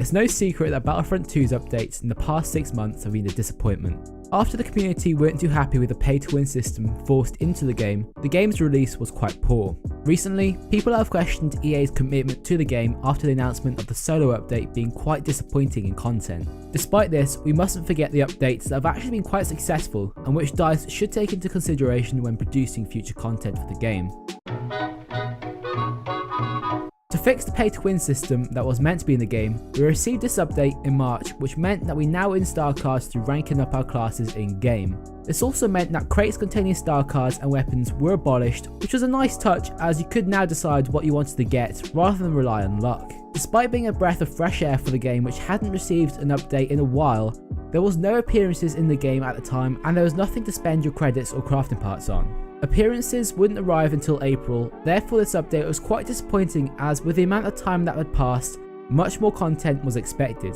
It's no secret that Battlefront 2's updates in the past 6 months have been a disappointment. After the community weren't too happy with the pay-to-win system forced into the game's release was quite poor. Recently, people have questioned EA's commitment to the game after the announcement of the solo update being quite disappointing in content. Despite this, we mustn't forget the updates that have actually been quite successful and which DICE should take into consideration when producing future content for the game. To fix the pay-to-win system that was meant to be in the game, we received this update in March, which meant that we now earn star cards through ranking up our classes in-game. This also meant that crates containing star cards and weapons were abolished, which was a nice touch as you could now decide what you wanted to get rather than rely on luck. Despite being a breath of fresh air for the game which hadn't received an update in a while, there was no appearances in the game at the time and there was nothing to spend your credits or crafting parts on. Appearances wouldn't arrive until April, therefore this update was quite disappointing as with the amount of time that had passed, much more content was expected.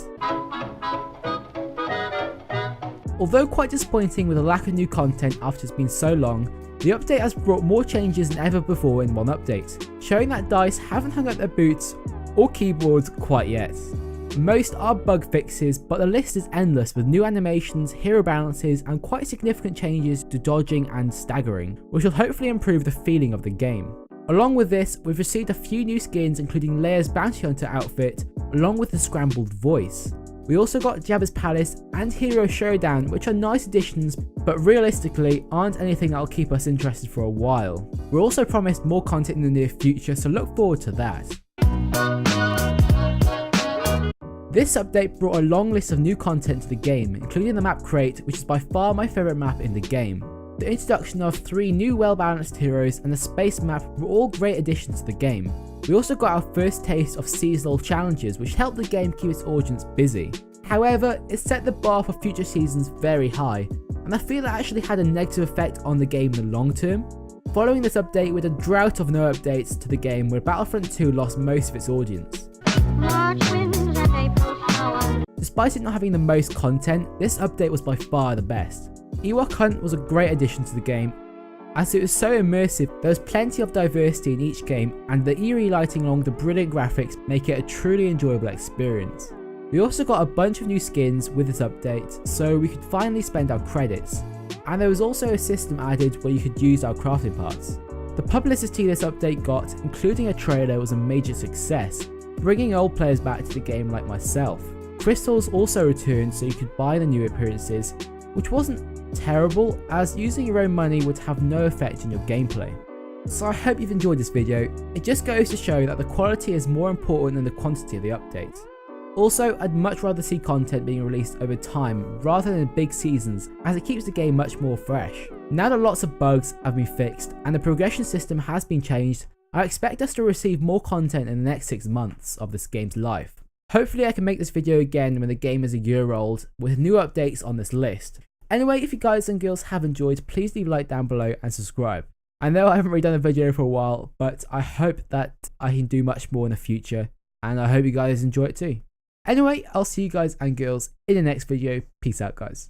Although quite disappointing with the lack of new content after it's been so long, the update has brought more changes than ever before in one update, showing that DICE haven't hung up their boots or keyboards quite yet. Most are bug fixes, but the list is endless with new animations, hero balances and quite significant changes to dodging and staggering, which will hopefully improve the feeling of the game. Along with this, we've received a few new skins including Leia's Bounty Hunter outfit, along with the scrambled voice. We also got Jabba's Palace and Hero Showdown, which are nice additions, but realistically aren't anything that will keep us interested for a while. We're also promised more content in the near future, so look forward to that. This update brought a long list of new content to the game, including the map crate, which is by far my favourite map in the game. The introduction of 3 new well-balanced heroes and the space map were all great additions to the game. We also got our first taste of seasonal challenges, which helped the game keep its audience busy. However, it set the bar for future seasons very high, and I feel it actually had a negative effect on the game in the long term. Following this update with a drought of no updates to the game where Battlefront 2 lost most of its audience. Despite it not having the most content, this update was by far the best. Ewok Hunt was a great addition to the game, as it was so immersive. There was plenty of diversity in each game and the eerie lighting along with the brilliant graphics make it a truly enjoyable experience. We also got a bunch of new skins with this update, so we could finally spend our credits, and there was also a system added where you could use our crafting parts. The publicity this update got, including a trailer, was a major success, bringing old players back to the game like myself. Crystals also returned so you could buy the new appearances, which wasn't terrible as using your own money would have no effect on your gameplay. So I hope you've enjoyed this video. It just goes to show that the quality is more important than the quantity of the update. Also, I'd much rather see content being released over time rather than big seasons, as it keeps the game much more fresh. Now that lots of bugs have been fixed and the progression system has been changed, I expect us to receive more content in the next 6 months of this game's life. Hopefully I can make this video again when the game is a year old, with new updates on this list. Anyway, if you guys and girls have enjoyed, please leave a like down below and subscribe. I know I haven't really done a video for a while, but I hope that I can do much more in the future, and I hope you guys enjoy it too. Anyway, I'll see you guys and girls in the next video. Peace out, guys.